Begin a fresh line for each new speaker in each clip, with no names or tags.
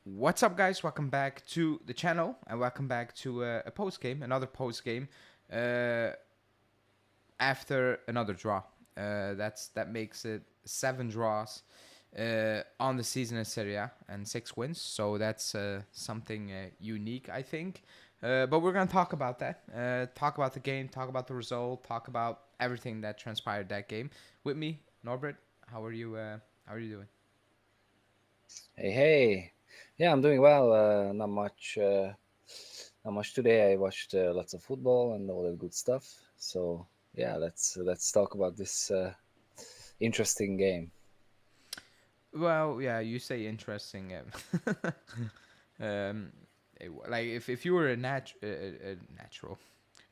What's up, guys? Welcome back to the channel and welcome back to a post game, another post game uh, after another draw. That makes it 7 draws on the season in Serie A and 6 wins. So that's something unique, I think. But we're gonna talk about that. Talk about the game. Talk about the result. Talk about everything that transpired that game. With me, Norbert. How are you? How are you doing?
Hey. Yeah, I'm doing well. Not much today. I watched lots of football and all that good stuff. So yeah, let's talk about this interesting game.
Well, yeah, you say interesting. um, like if you were a natural,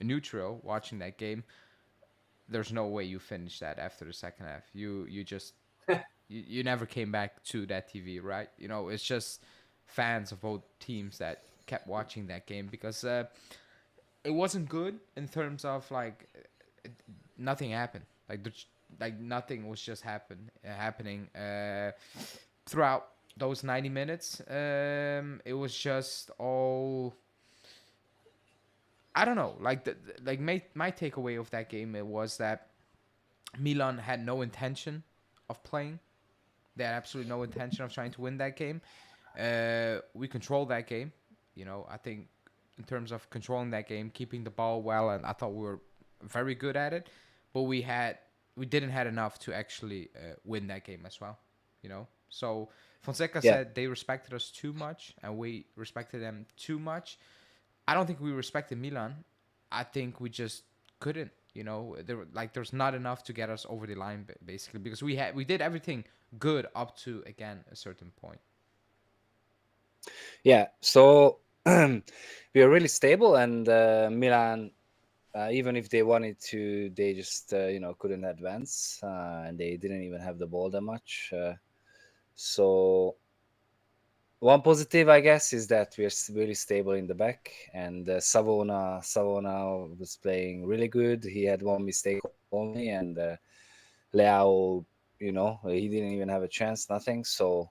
a neutral watching that game, there's no way you finish that after the second half. You just you never came back to that TV, right? You know, it's just fans of both teams that kept watching that game because it wasn't good in terms of it, nothing happened. Like nothing was just happening throughout those 90 minutes. It was just all I don't know. My takeaway of that game it was that Milan had no intention of playing. They had absolutely no intention of trying to win that game. We controlled that game. You know, I think in terms of controlling that game, keeping the ball well, and I thought we were very good at it. But we didn't had enough to actually win that game as well. You know, so Fonseca
Yeah,
said they respected us too much, and we respected them too much. I don't think we respected Milan. I think we just couldn't. You know, there's not enough to get us over the line, basically, because we did everything good up to again a certain point.
yeah. So we are really stable, and Milan, even if they wanted to, they just couldn't advance, and they didn't even have the ball that much. So one positive, I guess, is that we're really stable in the back, and Savona was playing really good. He had one mistake only, and Leao, he didn't even have a chance, nothing. So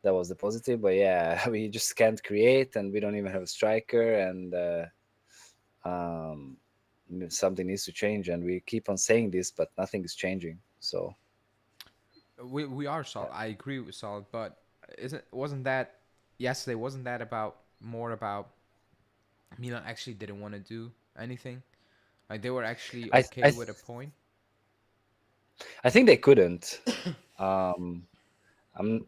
that was the positive. But yeah, we just can't create, and we don't even have a striker, and um, something needs to change. And we keep on saying this, but nothing is changing. So
We are solid. I agree with solid, but isn't wasn't that yesterday? Wasn't that about more about Milan actually didn't want to do anything? Like they were actually
I
okay
I
with a point.
I think they couldn't. Um, I'm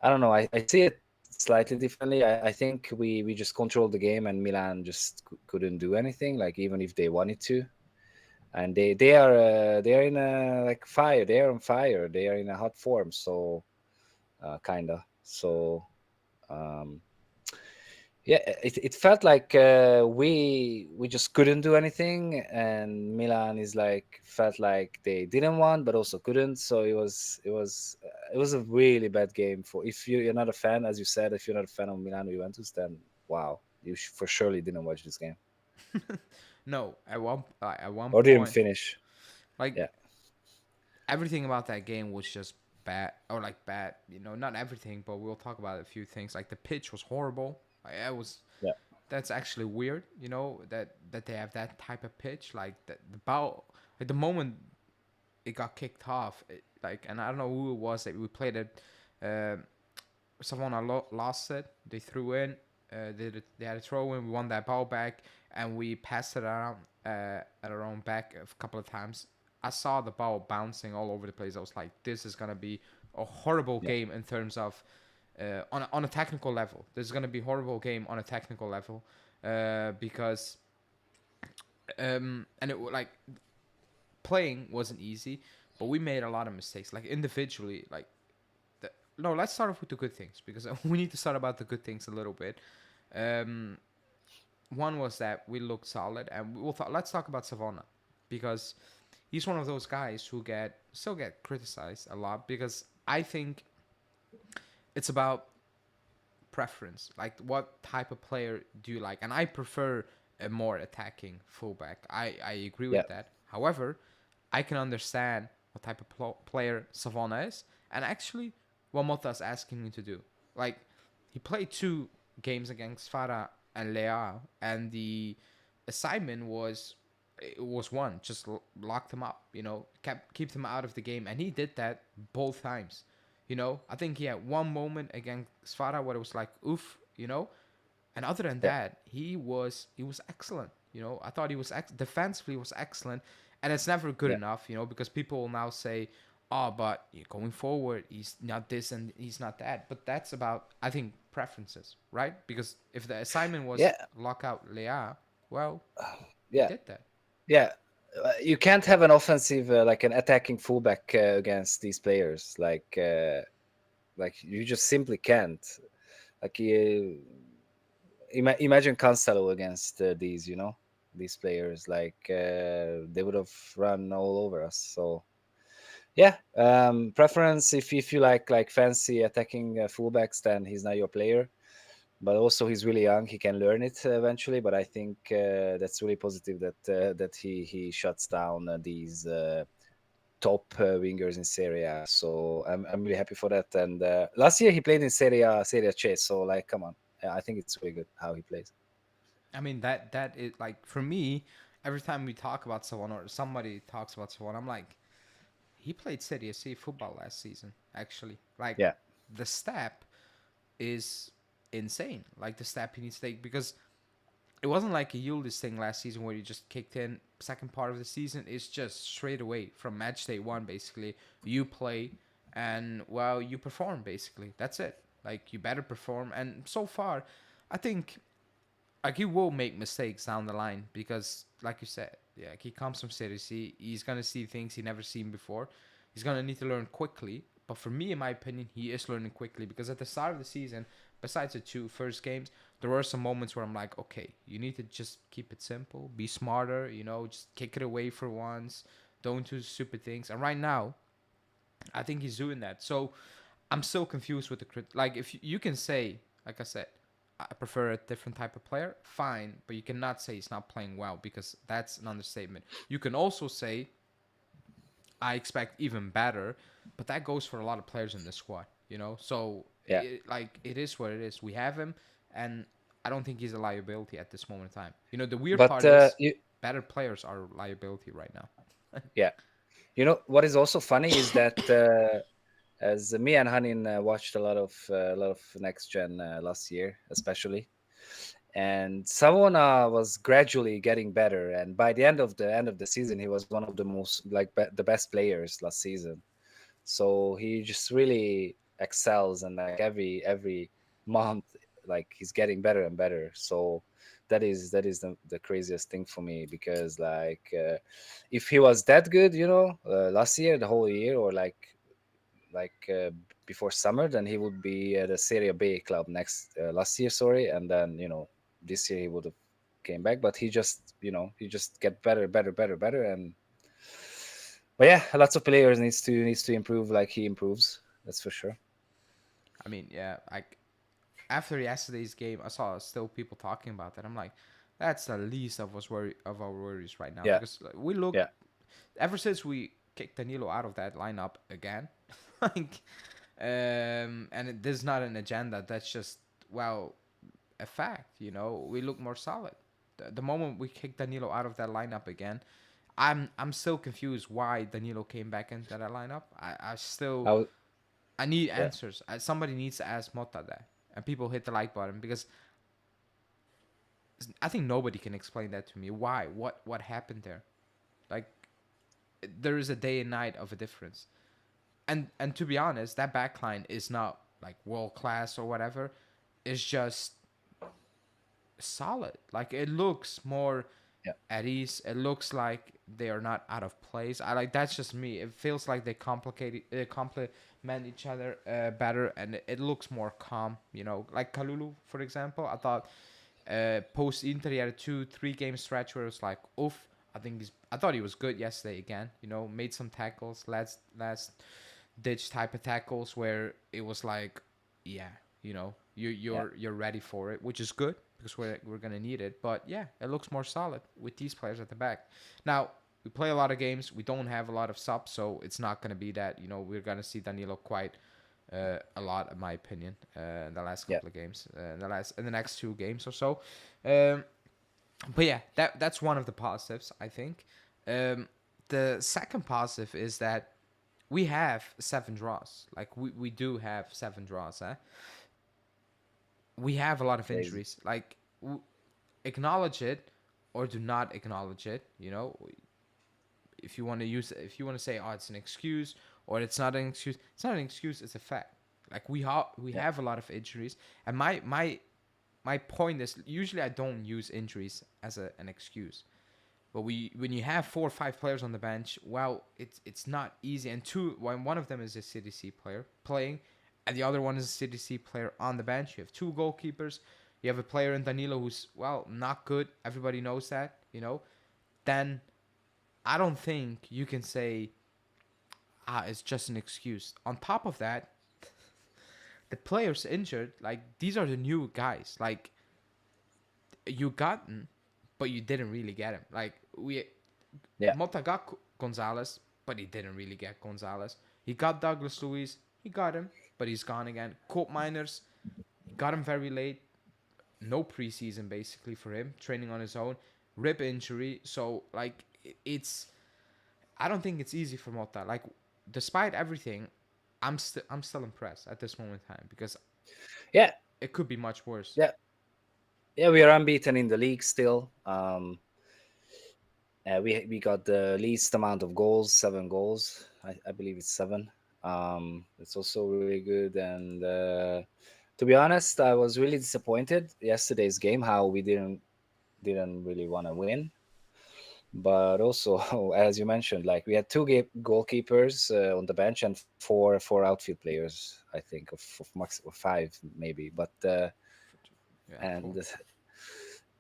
I don't know. I see it slightly differently. I think we just controlled the game, and Milan just couldn't do anything. Like even if they wanted to, and they are in a like fire. They are on fire. They are in a hot form. So kinda. So um, yeah, it felt like we just couldn't do anything, and Milan is like felt like they didn't want, but also couldn't. So it was a really bad game for if you're not a fan, as you said, if you're not a fan of Milan or Juventus, then wow, you for surely didn't watch this game
No, at one
or didn't
point,
finish.
like
Yeah,
everything about that game was just bad or like bad. You know, not everything, but we'll talk about a few things. Like the pitch was horrible. Like, it was
yeah,
that's actually weird. You know that they have that type of pitch. Like the ball, like the moment it got kicked off, and I don't know who it was that we played it. Uh, Savona lost it. They threw in. They had a throw in. We won that ball back, and we passed it around at our own back a couple of times. I saw the ball bouncing all over the place. I was like, this is gonna be a horrible
yeah,
game in terms of on a technical level. This is gonna be a horrible game on a technical level because and it like playing wasn't easy, but we made a lot of mistakes. Like individually, no. Let's start off with the good things because we need to start about the good things a little bit. Um, One was that we looked solid, and let's talk about Savona because he's one of those guys who get criticized a lot because I think it's about preference. Like, what type of player do you like? And I prefer a more attacking fullback. I agree
yeah,
with that. However, I can understand what type of player Savona is, and actually what Motta is asking me to do. Like, he played 2 games against Farah and Leao, and the assignment was it was one, just lock them up, keep them out of the game, and he did that both times. I think he had one moment against Farah where it was like oof, and other than
Yeah,
that, he was excellent. I thought he was defensively was excellent, and it's never good
yeah,
enough. Because people will now say, "Oh, but going forward, he's not this and he's not that." But that's about, I think, preferences, right? Because if the assignment was
yeah,
lock out Leah, well, he
yeah,
did that.
yeah. You can't have an offensive, like an attacking fullback against these players. Like you just simply can't. Like imagine Cancelo against these players. Like they would have run all over us. So yeah, preference. If you like fancy attacking fullbacks, then he's not your player. But also he's really young. He can learn it eventually. But I think that's really positive that he shuts down these top wingers in Serie A. So I'm really happy for that. And last year he played in Serie C. So like, come on, I think it's really good how he plays.
I mean that is like for me. Every time we talk about someone or somebody talks about someone, I'm like, he played Serie C football last season. Actually, like
Yeah,
the step is insane. Like the step he needs to take because it wasn't like a Yildiz thing last season where you just kicked in second part of the season. It's just straight away from match day one. Basically, you play and well, you perform. Basically, that's it. Like you better perform. And so far, I think like he will make mistakes down the line because, like you said, yeah, he comes from Serie C. He's gonna see things he never seen before. He's gonna need to learn quickly. But for me, in my opinion, he is learning quickly because at the start of the season, besides the 2 first games, there were some moments where I'm like, okay, you need to just keep it simple, be smarter, just kick it away for once, don't do stupid things. And right now, I think he's doing that. So I'm still confused with like if you can say, like I said, I prefer a different type of player, fine, but you cannot say he's not playing well because that's an understatement. You can also say I expect even better, but that goes for a lot of players in the squad. So
yeah.
it is what it is. We have him, and I don't think he's a liability at this moment in time. The weird
But
part is better players are a liability right now.
yeah, what is also funny is that as me and Hanin watched a lot of next gen last year, especially, and Savona was gradually getting better, and by the end of the season, he was one of the most the best players last season. So he just really excels, and like every month, like he's getting better and better. So that is the craziest thing for me because like if he was that good, last year, the whole year, or like before summer, then he would be at a Serie B club next last year, sorry, and then this year he would have came back, but he just get better, better, better, better, and but yeah, lots of players needs to improve like he improves. That's for sure.
I mean, yeah, like after yesterday's game, I saw still people talking about that. I'm like, that's the least of our worries right now
Yeah,
because like, we look
yeah,
ever since we kicked Danilo out of that lineup again, like, and this is not an agenda. That's just well a fact. We look more solid. The moment we kicked Danilo out of that lineup again, I'm still confused why Danilo came back into that lineup. I
I
still
was,
I need
yeah,
answers. Somebody needs to ask Motta that, and people hit the like button because I think nobody can explain that to me. Why? What happened there? Like there is a day and night of a difference. And to be honest, that backline is not like world class or whatever. It's just solid. Like it looks more
yeah,
at ease. It looks like they are not out of place. I like that's just me. It feels like they complement each other better, and it looks more calm. Like Kalulu, for example. I thought post Inter he had a 2-3 game stretch where it was like, oof. I thought he was good yesterday again. Made some tackles, last ditch type of tackles where it was like, yeah,
yeah,
you're ready for it, which is good because we're gonna need it. But yeah, it looks more solid with these players at the back. Now we play a lot of games. We don't have a lot of subs, so it's not gonna be that we're gonna see Danilo quite a lot, in my opinion, in the last
Yeah.
couple of games, in the next 2 games or so. Um, but yeah, that's one of the positives, I think. The second positive is that we have 7 draws. Like we do have 7 draws. We have a lot of
Crazy.
injuries. Like acknowledge it or do not acknowledge it. If you want to if you want to say, oh, it's an excuse or it's not an excuse, it's not an excuse. It's a fact. Like we
Yeah.
have a lot of injuries, and my point is usually I don't use injuries as an excuse. But when you have 4 or 5 players on the bench, well, it's not easy. And when one of them is a CDC player playing, and the other one is a CDC player on the bench, you have 2 goalkeepers. You have a player in Danilo who's not good. Everybody knows that, Then I don't think you can say it's just an excuse. On top of that, the players injured, like these are the new guys. Like you got him, but you didn't really get him. Like
Yeah.
Motta got Gonzalez, but he didn't really get Gonzalez. He got Douglas Luiz, he got him, but he's gone again. Koopmeiners, he got him very late. No preseason basically for him, training on his own. Rib injury, so like it's. I don't think it's easy for Motta. Like, despite everything, I'm still impressed at this moment in time because
Yeah.
it could be much worse.
Yeah. Yeah. We are unbeaten in the league still. We got the least amount of goals, 7 goals. I believe it's 7. It's also really good. And to be honest, I was really disappointed yesterday's game how we didn't really want to win. But also, as you mentioned, like we had 2 goalkeepers on the bench and four outfield players. I think of max or 5 maybe. But
Yeah,
and
cool.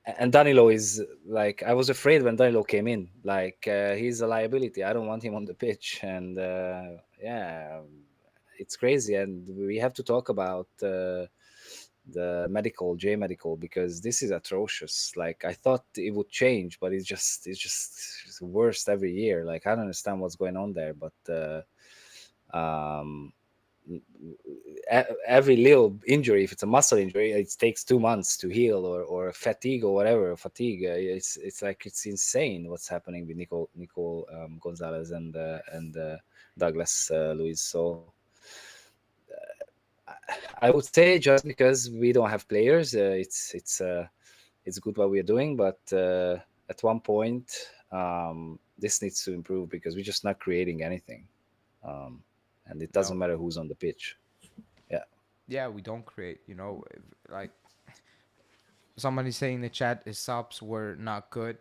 and Danilo is like, I was afraid when Danilo came in. Like he's a liability. I don't want him on the pitch. And yeah, it's crazy. And we have to talk about the medical because this is atrocious. Like I thought it would change, but it's worst every year. Like I don't understand what's going on there. But um every little injury, if it's a muscle injury, it takes 2 months to heal, or fatigue or whatever. Fatigue. It's like it's insane what's happening with Nico Gonzalez and Douglas Luiz. So I would say just because we don't have players, it's good what we're doing, but at one point this needs to improve because we're just not creating anything, and it doesn't
No.
matter who's on the pitch. Yeah.
Yeah, we don't create. Like somebody saying in the chat, his subs were not good.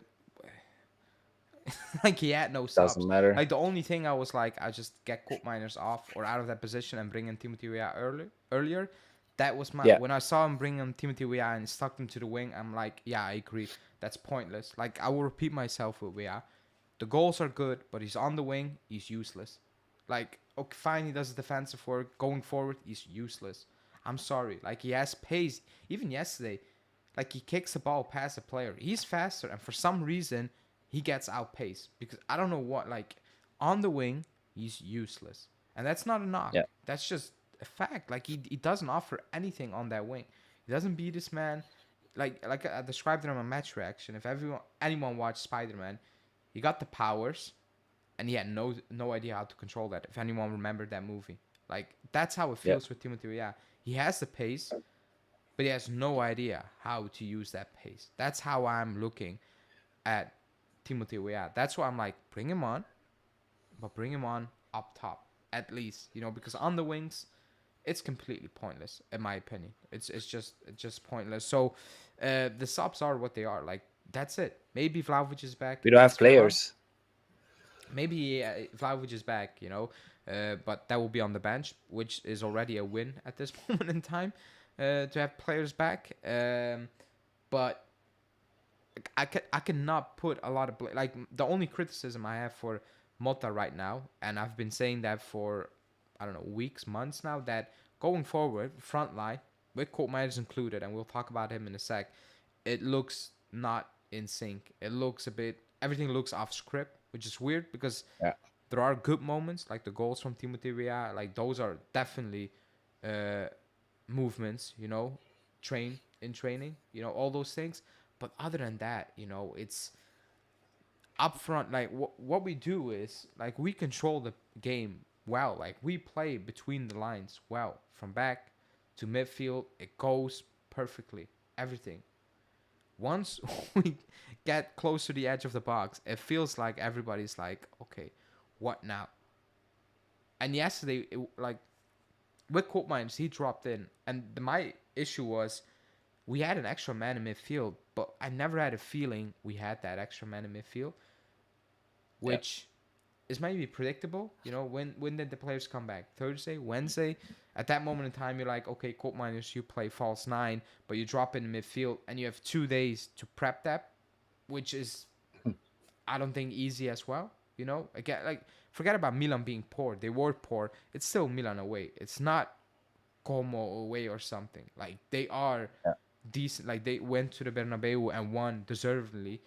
Like he had no
Doesn't
subs.
matter.
Like the only thing I was like, I just get Koopmeiners off or out of that position and bring in Timothy Weah earlier. That was my
Yeah.
when I saw him bring in Timothy Weah and stuck him to the wing. I'm like, yeah, I agree. That's pointless. Like I will repeat myself with Weah. The goals are good, but he's on the wing. He's useless. Like okay, fine, he does defensive work. Going forward, he's useless. I'm sorry. Like he has pace. Even yesterday, like he kicks the ball past a player. He's faster, and for some reason he gets outpaced because I don't know what. Like on the wing, he's useless, and that's not a knock.
Yeah.
That's just a fact. Like he doesn't offer anything on that wing. He doesn't beat this man. Like I described it on my match reaction. If anyone watched Spider Man, he got the powers, and he had no idea how to control that. If anyone remembered that movie, like that's how it
Yeah.
feels with Timothy Weah. He has the pace, but he has no idea how to use that pace. That's how I'm looking at Timothy Weah. That's why I'm like, bring him on, but bring him on up top at least, because on the wings, it's completely pointless in my opinion. It's just pointless. So, the subs are what they are. Like that's it. Maybe Vlahovic is back
We don't have
against Milan.
players.
Maybe Vlahovic is back, but that will be on the bench, which is already a win at this moment in time, to have players back. But I cannot put a lot of like the only criticism I have for Motta right now, and I've been saying that for I don't know weeks, months now, that going forward, front line with Koopmeiners included, and we'll talk about him in a sec, it looks not in sync. It looks a bit everything looks off script, which is weird because
Yeah.
there are good moments like the goals from Timothy Weah, like those are definitely uh, movements, you know, training, you know, all those things. But other than that, you know, it's up front. Like what we do is like we control the game well. Like we play between the lines well, from back to midfield. It goes perfectly. Everything. Once we get close to the edge of the box, it feels like everybody's like, okay, what now? And yesterday, like with Koopmeiners, he dropped in, and my issue was we had an extra man in midfield, but I never had a feeling we had that extra man in midfield,
Yeah.
which is maybe predictable. You know, when did the players come back? Thursday, Wednesday. At that moment in time, you're like, okay, Koopmeiners, you play false nine, but you drop in the midfield, and you have 2 days to prep that, which is I don't think easy as well. You know, again, like forget about Milan being poor. They were poor. It's still Milan away. It's not Como away or something. Like they are
Yeah.
decent. Like they went to the Bernabeu and won deservedly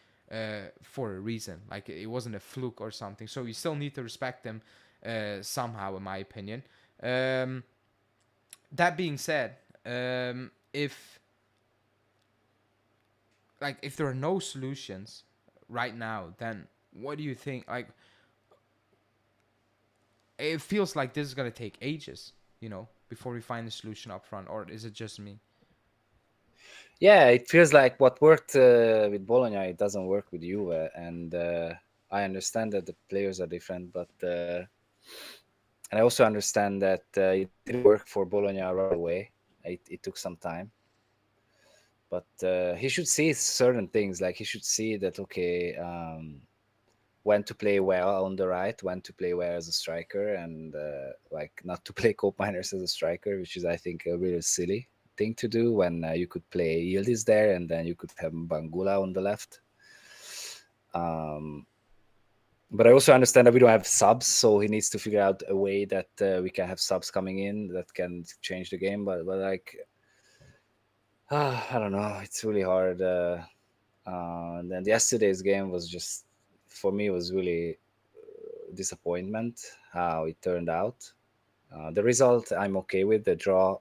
for a reason. Like it wasn't a fluke or something. So you still need to respect them somehow, in my opinion. Um, that being said, if there are no solutions right now, then what do you think? Like it feels like this is gonna take ages, you know, before we find a solution up front, or is it just me?
Yeah, it feels like what worked with Bologna, it doesn't work with Juve, and I understand that the players are different, but and I also understand that it didn't work for Bologna right away. It took some time, but he should see certain things. Like he should see that okay, when to play well on the right, when to play well as a striker, and like not to play Koopmeiners as a striker, which is I think a really silly thing to do when you could play Yildiz there and then you could have Bangula on the left. But I also understand that we don't have subs, so he needs to figure out a way that we can have subs coming in that can change the game. But like, I don't know, it's really hard. And then yesterday's game was just, for me, was really disappointment how it turned out. The result I'm okay with. The draw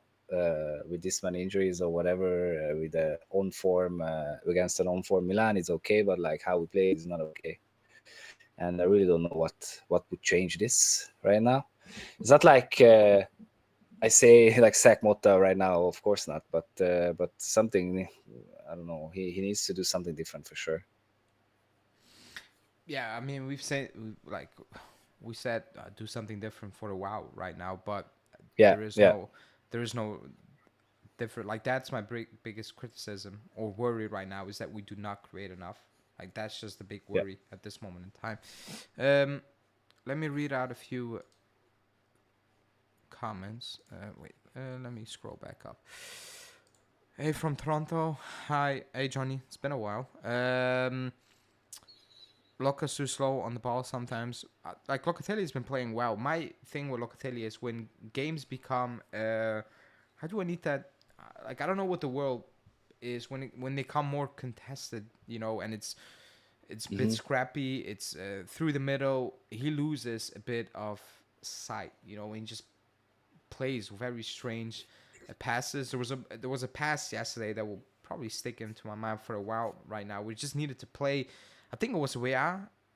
with this many injuries or whatever, with the on form against an on form Milan is okay, but like how we play is not okay. And I really don't know what would change this right now. It's not like I say like sack Motta right now, of course not, but something, I don't know. He needs to do something different for sure.
Yeah, I mean, we said do something different for a while right now, but
Yeah,
there is
yeah,
no there is no different. Like that's my biggest criticism or worry right now is that we do not create enough. Like that's just the big
yeah.
worry at this moment in time. Um, let me read out a few comments. Let me scroll back up. Hey, from Toronto. Hi, hey Johnny. It's been a while. Locke's too slow on the ball sometimes. Like Locatelli has been playing well. My thing with Locatelli is when games become how do I need that? Like I don't know what the world is when they come more contested, you know, and it's a bit
Hmm.
scrappy. It's through the middle. He loses a bit of sight, you know, and just plays very strange passes. There was a pass yesterday that will probably stick into my mind for a while right now. We just needed to play. I think it was Wea,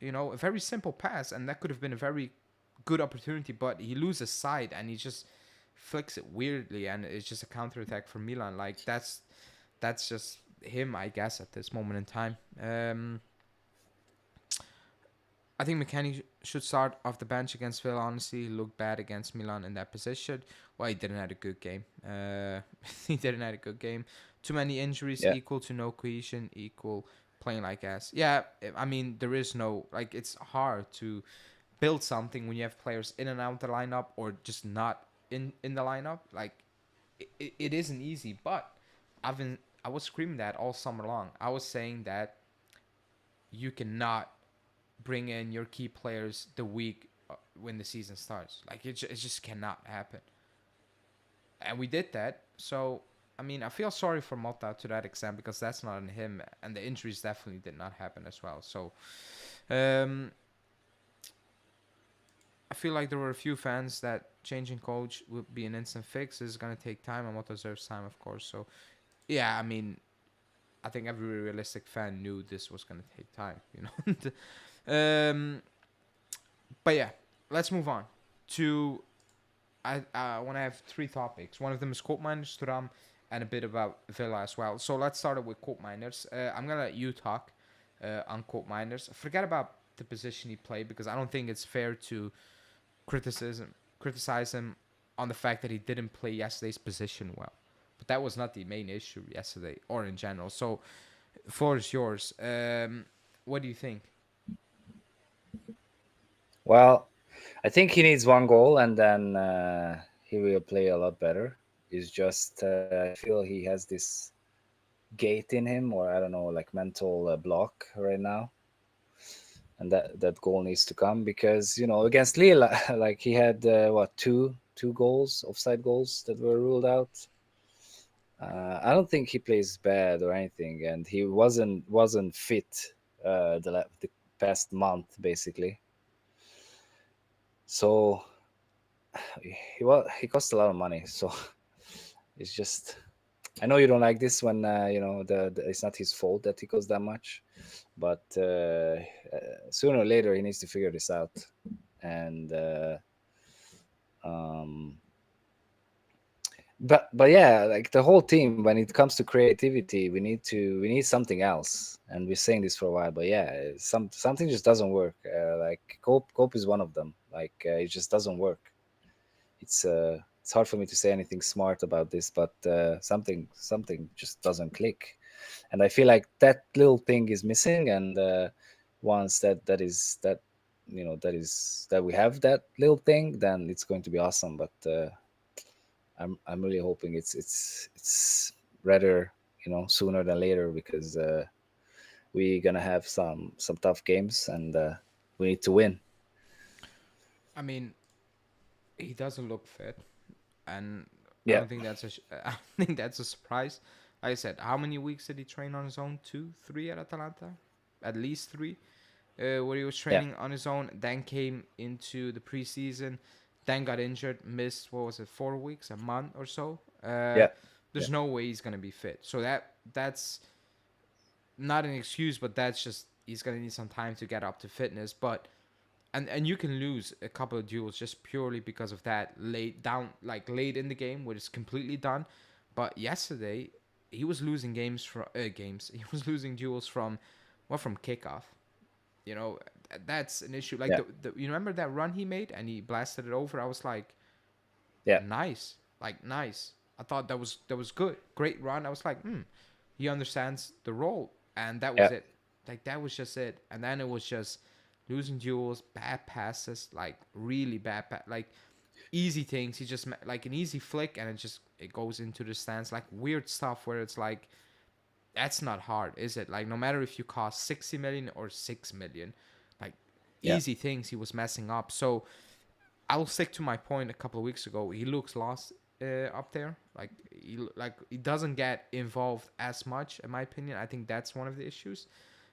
you know, a very simple pass, and that could have been a very good opportunity, but he loses sight and he just flicks it weirdly, and it's just a counterattack for Milan. Like that's just him, I guess, at this moment in time. I think McKennie should start off the bench against Villa. Honestly, he looked bad against Milan in that position. Well, he didn't have a good game. He didn't have a good game. Too many injuries
Yeah,
equal to no cohesion equal playing like ass. Yeah, I mean there is no like it's hard to build something when you have players in and out the lineup or just not in the lineup. Like it isn't easy, but I was screaming that all summer long. I was saying that you cannot bring in your key players the week when the season starts. Like it just cannot happen. And we did that. So I mean, I feel sorry for Motta to that extent because that's not on him, and the injuries definitely did not happen as well. So um, I feel like there were a few fans that changing coach would be an instant fix. It's gonna take time, and what deserves time, of course. So yeah, I mean, I think every realistic fan knew this was gonna take time, you know. But yeah, let's move on to. I want to have three topics. One of them is Koopmeiners, Thuram, and a bit about Villa as well. So let's start with Koopmeiners. I'm gonna let you talk on Koopmeiners. Forget about the position he played because I don't think it's fair to criticize him on the fact that he didn't play yesterday's position well. But that was not the main issue yesterday or in general. So, the floor is yours. What do you think?
Well, I think he needs one goal, and then he will play a lot better. It's just I feel he has this gate in him, or I don't know, like mental block right now, and that goal needs to come because against Lille, like he had what two goals, offside goals that were ruled out. I don't think he plays bad or anything, and he wasn't fit the past month basically. So he cost a lot of money. So it's just I know you don't like this when it's not his fault that he costs that much, but sooner or later he needs to figure this out. And um, but yeah, like the whole team, when it comes to creativity, we need something else, and we're saying this for a while. But yeah, something just doesn't work. Like Cope is one of them. Like it just doesn't work. It's hard for me to say anything smart about this, but something just doesn't click, and I feel like that little thing is missing. And once that we have that little thing, then it's going to be awesome. But I'm really hoping it's rather sooner than later because we're gonna have some tough games, and we need to win.
I mean, he doesn't look fit, and I
Yeah,
don't think that's I don't think that's a surprise. Like I said, how many weeks did he train on his own? 2, 3 at Atalanta, at least 3. Where he was
yeah,
training on his own, then came into the preseason, then got injured, missed what was it, 4 weeks, a month or so.
yeah, yeah,
There's no way he's gonna be fit. So that's not an excuse, but that's just he's gonna need some time to get up to fitness. But and you can lose a couple of duels just purely because of that late in the game where it's completely done. But yesterday he was losing games from games. He was losing duels from kickoff. You know, that's an issue. Like
yeah,
you remember that run he made and he blasted it over. I was like,
yeah,
nice, like nice. I thought that was good, great run. I was like, he understands the role, and that was
yeah,
it. Like that was just it. And then it was just losing duels, bad passes, like really like easy things. He just like an easy flick, and it goes into the stands. Like weird stuff where it's like that's not hard, is it? Like no matter if you cost 60 million or 6 million, like
yeah,
easy things he was messing up. So I'll stick to my point a couple of weeks ago. He looks lost up there. He doesn't get involved as much, in my opinion. I think that's one of the issues.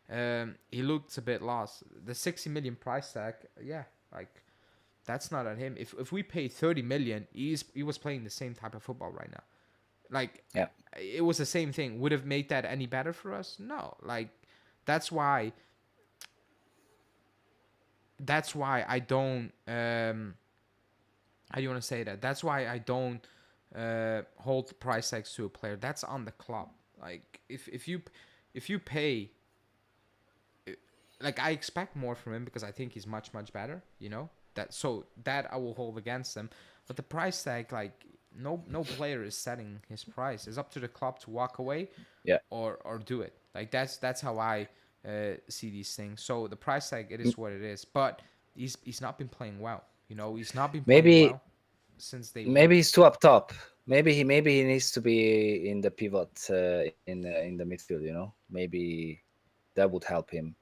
He looks a bit lost. The 60 million price tag, yeah, like that's not on him. If we pay 30 million, he was playing the same type of football right now. Like
yeah,
it was the same thing. Would have made that any better for us? No. Like that's why I don't how do you want to say that? That's why I don't hold price tags to a player. That's on the club. Like if you pay, like I expect more from him because I think he's much better. You know that I will hold against him. But the price tag, like no player is setting his price. It's up to the club to walk away
yeah.
or do it. Like that's how I see these things. So the price tag, it
M-
is what it is. But he's not been playing well. You know, he's not been playing
Maybe
well since day one.
maybe he's too up top. Maybe he needs to be in the pivot in the midfield. Maybe that would help him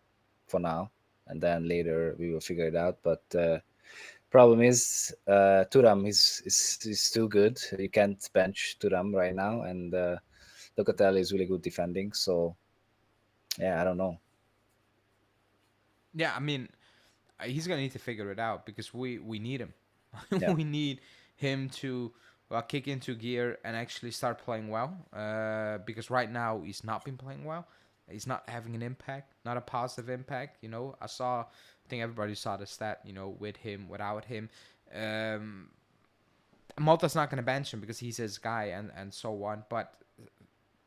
for now, and then later we will figure it out. But problem is Thuram is too good. You can't bench Thuram right now, and Locatelli is really good defending. So yeah, I don't know.
Yeah, I mean, he's gonna need to figure it out because we need him.
Yeah.
We need him to kick into gear and actually start playing well. Because right now he's not been playing well. He's not having an impact, not a positive impact. I think everybody saw the stat. With him, without him. Um, Motta's not going to bench him because he's his guy and so on. But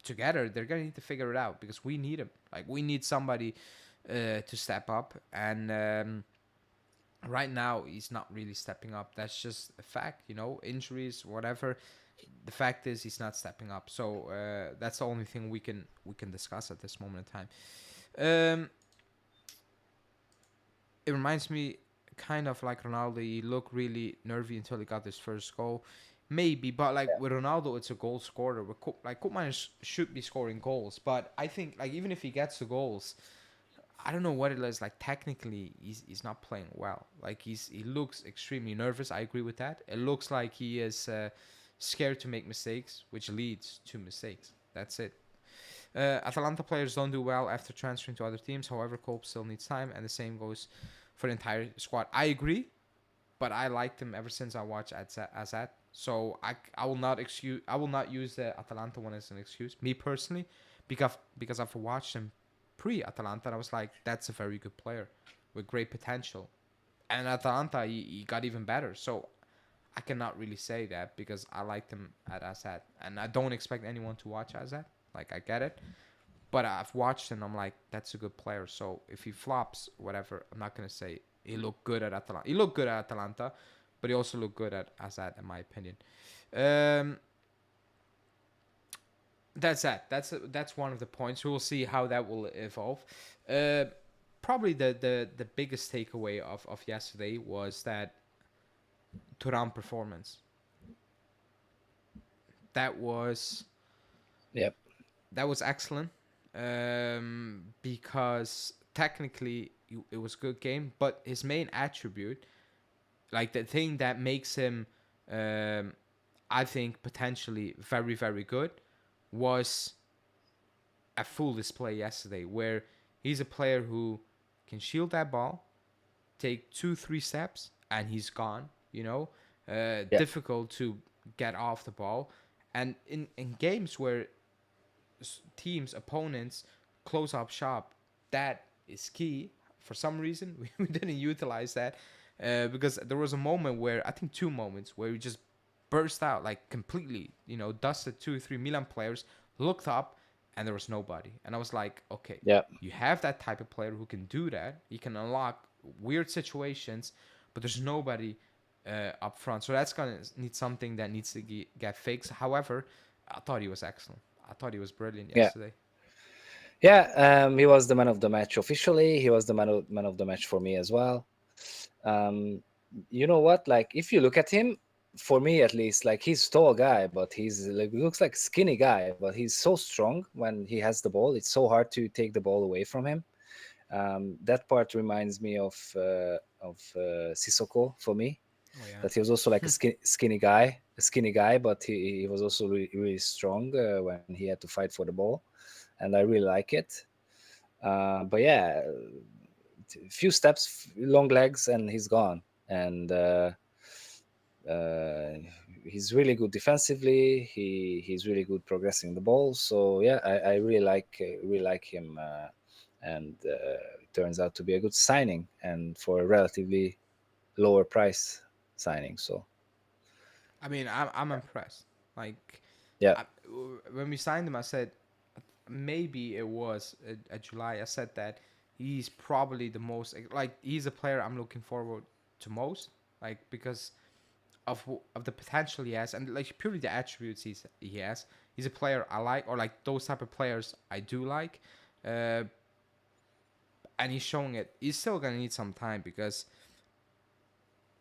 together, they're going to need to figure it out because we need him. Like, we need somebody to step up. And right now, he's not really stepping up. That's just a fact, injuries, whatever. The fact is, he's not stepping up. So that's the only thing we can discuss at this moment in time. It reminds me kind of like Ronaldo. He looked really nervy until he got his first goal. Maybe, but like with Ronaldo, it's a goal scorer. Like Koopmeiners should be scoring goals, but I think like even if he gets the goals, I don't know what it is. Like technically, he's not playing well. Like he looks extremely nervous. I agree with that. It looks like he is scared to make mistakes, which leads to mistakes. That's it. Atalanta players don't do well after transferring to other teams. However, Cope still needs time, and the same goes for the entire squad. I agree, but I liked him ever since I watched Azat. So I will not use the Atalanta one as an excuse. Me personally, because I've watched him pre-Atalanta, and I was like, that's a very good player with great potential. And Atalanta, he got even better. So I cannot really say that because I liked him at Azat, and I don't expect anyone to watch Azat. Like, I get it, but I've watched him. I'm like, that's a good player. So if he flops, whatever, I'm not gonna say he looked good at Atalanta. He looked good at Atalanta, but he also looked good at Azad, in my opinion. That's that. That's one of the points. We'll see how that will evolve. Probably the biggest takeaway of yesterday was that Thuram performance. That was
Yep.
that was excellent. Because technically it was a good game, but his main attribute, like the thing that makes him, I think potentially very very good, was a full display yesterday, where he's a player who can shield that ball, take 2-3 steps, and he's gone.
Yeah.
Difficult to get off the ball, and in games where teams, opponents close up shop, that is key. For some reason, we didn't utilize that because there was a moment where, I think 2 moments, where we just burst out like completely, dusted 2 or 3 Milan players, looked up, and there was nobody. And I was like, okay,
Yeah.
you have that type of player who can do that. He can unlock weird situations, but there's nobody up front. So that's going to need something that needs to get fixed. However, I thought he was excellent. I thought he was brilliant
Yeah.
yesterday.
Yeah. He was the man of the match officially. He was the man of the match for me as well. You know what? Like, if you look at him, for me at least, like, he's a tall guy, but he's like, looks like a skinny guy, but he's so strong when he has the ball. It's so hard to take the ball away from him. That part reminds me of Sissoko for me.
Oh yeah.
That he was also like a skinny guy, but he was also really, really strong when he had to fight for the ball, and I really like it. But yeah, few steps, long legs, and he's gone. And he's really good defensively. He's really good progressing the ball. So yeah, I really like him, and it turns out to be a good signing, and for a relatively lower price signing. So
I mean, I'm impressed. Like,
yeah,
I, when we signed him, I said maybe it was a July. I said that he's probably the most, like, he's a player I'm looking forward to most, like, because of the potential he has, and like purely the attributes he has. He's a player I like, or like those type of players I do like, and he's showing it. He's still gonna need some time because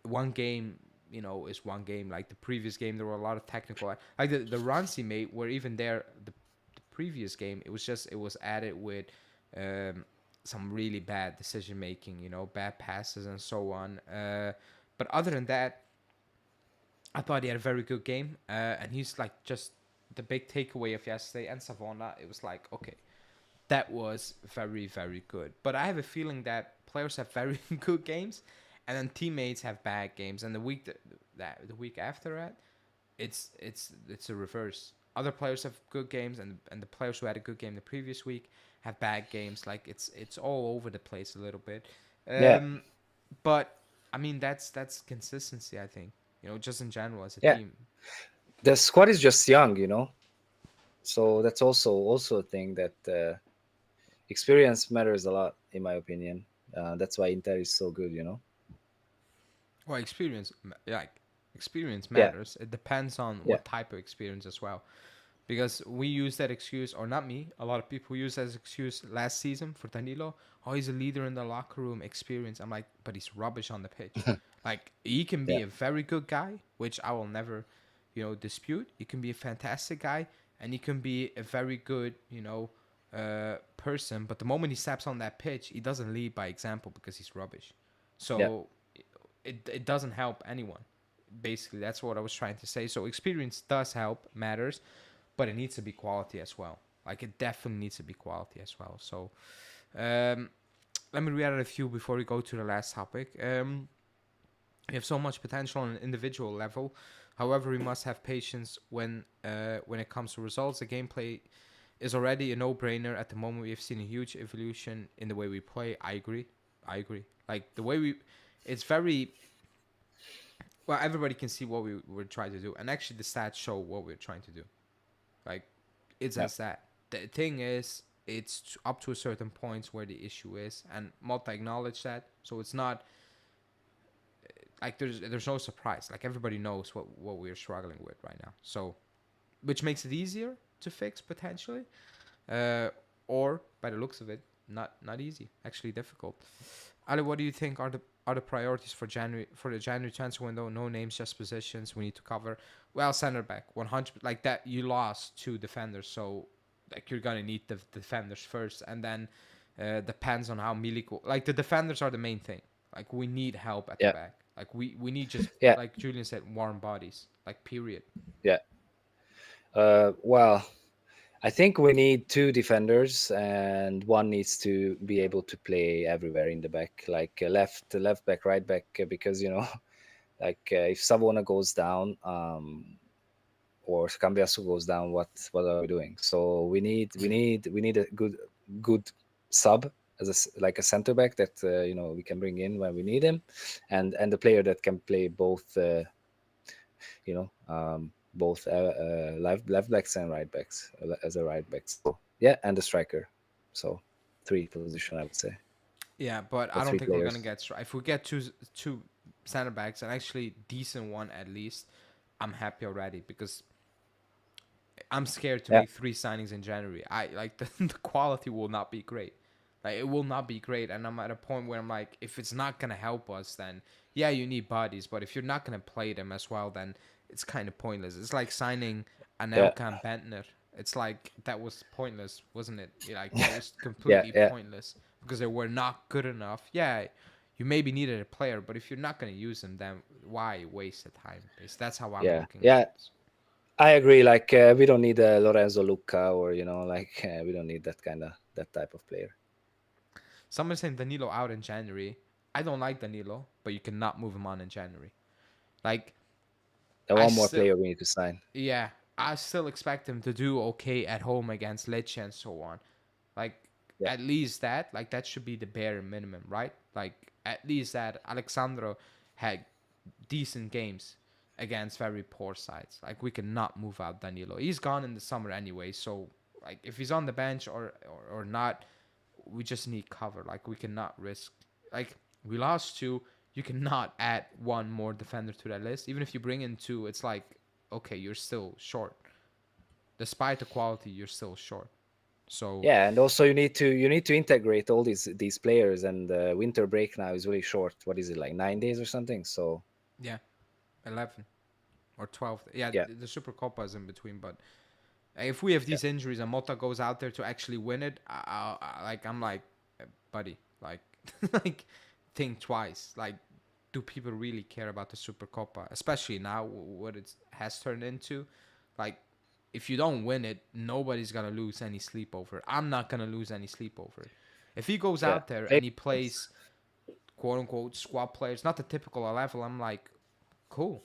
one game, is one game. Like the previous game, there were a lot of technical, like the runs he made were even there. The previous game, it was added with some really bad decision making, bad passes and so on. But other than that, I thought he had a very good game, and he's like just the big takeaway of yesterday and Savona. It was like, okay, that was very very good. But I have a feeling that players have very good games, and then teammates have bad games, and the week after that, it's a reverse. Other players have good games, and the players who had a good game the previous week have bad games. Like it's all over the place a little bit.
Yeah,
But I mean that's consistency. I think just in general as a
yeah.
team.
The squad is just young. So that's also a thing that experience matters a lot, in my opinion. That's why Inter is so good.
Well, experience
Yeah,
matters. It depends on
yeah,
what type of experience as well. Because we use that excuse, or not me, a lot of people use that as excuse last season for Danilo. Oh, he's a leader in the locker room, experience. I'm like, but he's rubbish on the pitch. Like, he can
yeah,
be a very good guy, which I will never, dispute. He can be a fantastic guy, and he can be a very good, person. But the moment he steps on that pitch, he doesn't lead by example because he's rubbish.
yeah,
So it doesn't help anyone. Basically, that's what I was trying to say. So experience does help, matters, but it needs to be quality as well. Like it definitely needs to be quality as well. So um, let me read out a few before we go to the last topic. We have so much potential on an individual level. However, we must have patience when it comes to results. The gameplay is already a no-brainer at the moment. We have seen a huge evolution in the way we play. I agree. Like the way it's very well. Everybody can see what we were trying to do, and actually the stats show what we're trying to do. Like it's
yeah,
as that. The thing is, it's up to a certain point where the issue is, and Motta acknowledged that. So it's not like there's no surprise. Like everybody knows what we're struggling with right now. So which makes it easier to fix potentially, uh, or by the looks of it, not easy. Actually difficult. Ali, what do you think are the priorities for the January transfer window? No names, just positions we need to cover. Well, center back, 100 like that. You lost two defenders, so like you're gonna need the defenders first, and then depends on how Milik. Like the defenders are the main thing. Like we need help at the
yeah,
back. Like we need just
yeah,
like Julian said, warm bodies. Like period.
yeah. Well, I think we need two defenders, and one needs to be able to play everywhere in the back, like left back, right back, because like if Savona goes down, or Cambiasso goes down, what are we doing? So we need a good sub as like a center back that we can bring in when we need him, and the player that can play both both left backs and right backs as a right back. So yeah, and the striker. So three position, I would say,
Yeah, but
or
I don't
three
think we're gonna
players.
get if we get two center backs and actually decent one at least. I'm happy already because I'm scared to
Yeah,
make three signings in January. I like the quality will not be great. Like it will not be great, and I'm at a point where I'm like, if it's not gonna help us, then yeah, you need bodies. But if you're not gonna play them as well, then it's kind of pointless. It's like signing an
yeah,
Elkan Bentner. It's like that was pointless, wasn't it? Like that was
yeah,
completely
yeah,
pointless because they were not good enough. Yeah, you maybe needed a player, but if you're not gonna use them, then why waste the time? That's how I'm
yeah,
looking at
yeah.
it.
I agree. Like we don't need a Lorenzo Lucca, or like we don't need that type of player.
Someone saying Danilo out in January. I don't like Danilo, but you cannot move him on in January. Like
And
I
one more
still,
player we need to sign.
yeah, I still expect him to do okay at home against Lecce and so on. Like
Yeah,
at least that, like that should be the bare minimum, right? Like at least that Alexandro had decent games against very poor sides. Like we cannot move out Danilo. He's gone in the summer anyway, so like if he's on the bench or not, we just need cover. Like we cannot risk. Like we lost two. You cannot add one more defender to that list. Even if you bring in two, it's like okay, you're still short. Despite the quality, you're still short. So
yeah, and also you need to integrate all these players, and the winter break now is really short. What is it, like 9 days or something? So
yeah, 11 or 12. Yeah,
yeah,
the Super Copa is in between, but if we have
yeah,
these injuries and Motta goes out there to actually win it, I'm like, buddy, like, like, think twice. Like, do people really care about the Super Copa, especially now what it has turned into? Like, if you don't win it, nobody's gonna lose any sleep over it. I'm not gonna lose any sleep over it. If he goes
yeah.
out there
Makes
and he
sense.
plays quote unquote squad players, not the typical level. I'm like, cool.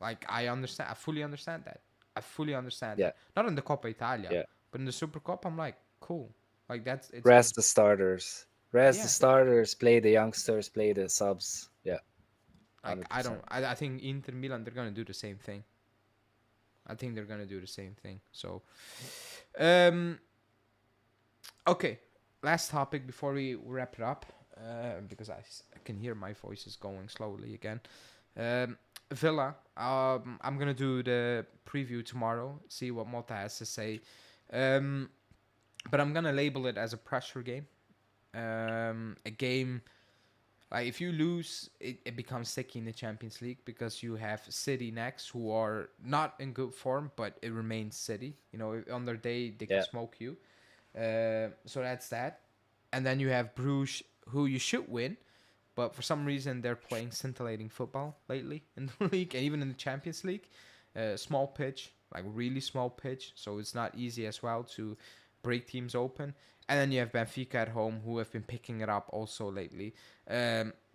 Like I understand. I fully understand that. I fully understand
Yeah,
that. Not in the Coppa Italia,
yeah.
but in the Super Cup, I'm like, cool. Like that's
Rest
it's
the starters. Rest the
yeah.
starters. Play the youngsters. Play the subs. Yeah,
Like
hundred
I don't.
percent.
I think Inter Milan they're gonna do the same thing. I think they're gonna do the same thing. So, um, okay. Last topic before we wrap it up, because I can hear my voice is going slowly again. Villa. I'm gonna do the preview tomorrow. See what Motta has to say. Um, but I'm gonna label it as a pressure game. A game like if you lose, it becomes sticky in the Champions League because you have City next, who are not in good form, but it remains City. You know, on their day they can
Yeah,
smoke you. So that's that. And then you have Bruges, who you should win, but for some reason they're playing scintillating football lately in the league and even in the Champions League. Small pitch, like really small pitch, so it's not easy as well to break teams open. And then you have Benfica at home, who have been picking it up also lately.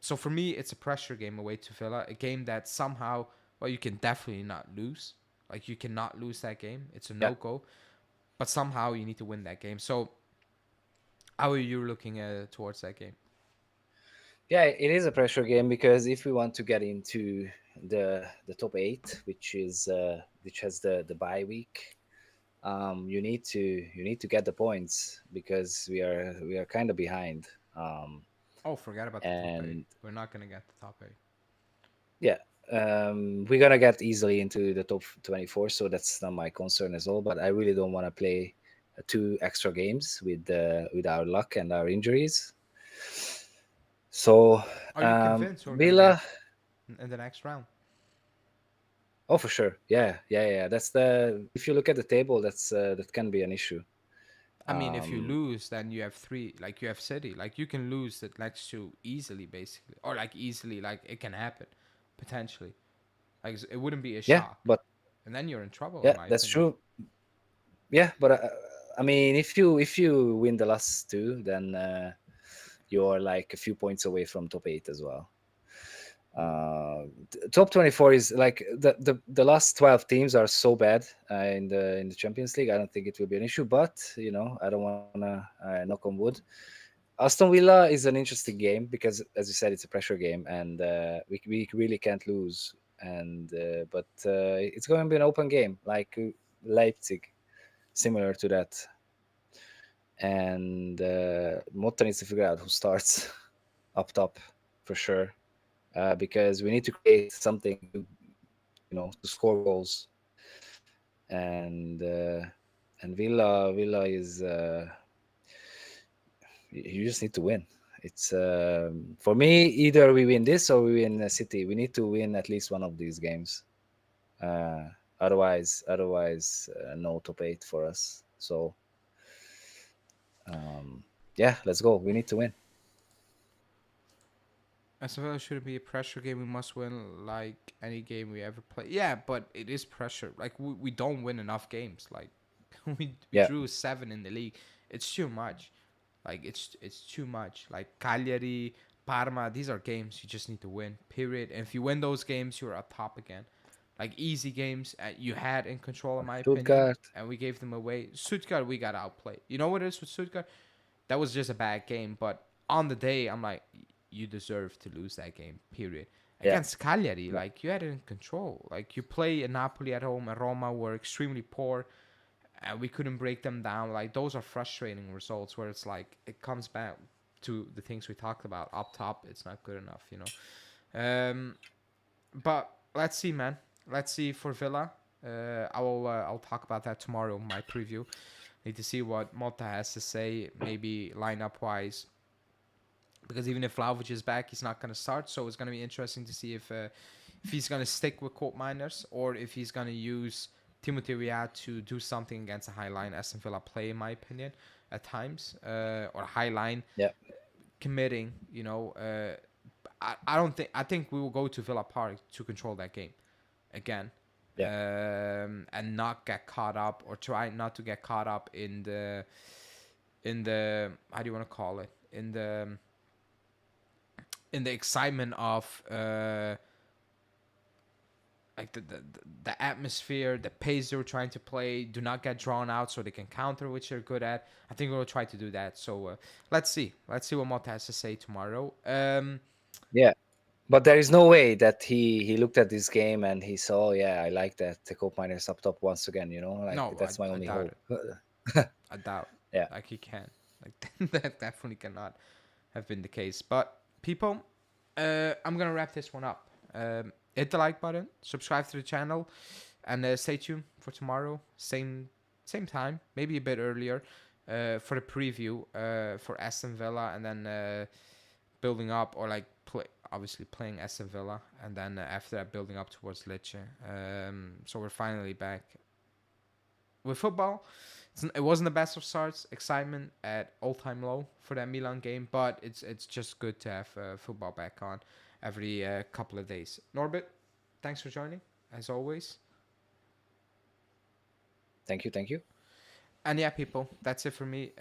So for me, it's a pressure game away to Villa, a game that somehow, well, you can definitely not lose. Like you cannot lose that game. It's a
yeah,
no go, but somehow you need to win that game. So how are you looking towards that game?
yeah. It is a pressure game because if we want to get into the top eight, which has the bye week, you need to get the points because we are kind of behind. Um,
Oh, forget about the top eight.
and
We're not gonna get the top eight.
yeah, we're gonna get easily into the top 24, so that's not my concern as well. But I really don't want to play two extra games with our luck and our injuries. So
Are you convinced we're gonna
Villa,
get in the next round?
oh for sure, yeah, yeah, yeah. That's the if you look at the table, that can be an issue.
I mean, if you
Um,
lose, then you have three. Like you have City. Like you can lose the next two easily, basically, or like easily. Like it can happen, potentially. Like it wouldn't be a
yeah,
shock,
but
and then you're in trouble, in
yeah,
my
that's
opinion.
true. Yeah, but I mean, if you win the last two, then you're like a few points away from top eight as well. Top 24 is like the last 12 teams are so bad in the Champions League. I don't think it will be an issue, but you know, I don't want to knock on wood. Aston Villa is an interesting game because, as you said, it's a pressure game, and we really can't lose. And but it's going to be an open game, like Leipzig, similar to that. And Motta needs to figure out who starts up top for sure, because we need to create something to, you know, to score goals. And Villa is you just need to win. It's for me, either we win this or we win City. We need to win at least one of these games. Uh, otherwise, no top eight for us. So um, yeah, let's go. We need to win.
SFL shouldn't be a pressure game. We must win like any game we ever play. Yeah, but it is pressure. Like we don't win enough games. Like we
Yeah,
drew seven in the league. It's too much. Like it's too much. Like Cagliari, Parma, these are games you just need to win. Period. And if you win those games, you're up top again. Like easy games you had in control, in my opinion,
Stuttgart.
and we gave them away. Stuttgart, we got outplayed. You know what it is with Stuttgart? That was just a bad game. But on the day, I'm like, you deserve to lose that game. Period.
Yeah,
Against Cagliari,
yeah.
like you had it in control. Like you play in Napoli at home, and Roma were extremely poor, and we couldn't break them down. Like those are frustrating results where it's like it comes back to the things we talked about up top. It's not good enough, you know. But let's see, man. Let's see for Villa. I'll talk about that tomorrow. My preview. Need to see what Motta has to say. Maybe lineup wise, because even if Vlahovic is back, he's not going to start. So it's going to be interesting to see if he's going to stick with Koopmeiners or if he's going to use Timothy Weah to do something against a high line Aston Villa play, in my opinion, at times, or high line
Yeah,
committing. You know, I don't think I think we will go to Villa Park to control that game again.
yeah,
And not get caught up or try not to get caught up in the how do you want to call it in the in the excitement of like the atmosphere, the pace they were trying to play, do not get drawn out so they can counter, which they're good at. I think we'll try to do that. So let's see what Motta has to say tomorrow.
Yeah. But there is no way that he looked at this game and he saw, yeah, I like that the Koopmeiners up top once again, you know? Like,
No,
that's my
I
only
doubt
hope.
it. I doubt.
Yeah.
Like he can. Like that definitely cannot have been the case. But people, I'm gonna wrap this one up. Hit the like button, subscribe to the channel, and stay tuned for tomorrow. Same time, maybe a bit earlier, for the preview for Aston Villa, and then building up or like obviously playing Aston Villa, and then after that building up towards Lecce. So we're finally back with football. It wasn't the best of starts. Excitement at all-time low for that Milan game, but it's just good to have football back on every couple of days. Norbert, thanks for joining, as always.
Thank you.
And yeah, people, that's it for me.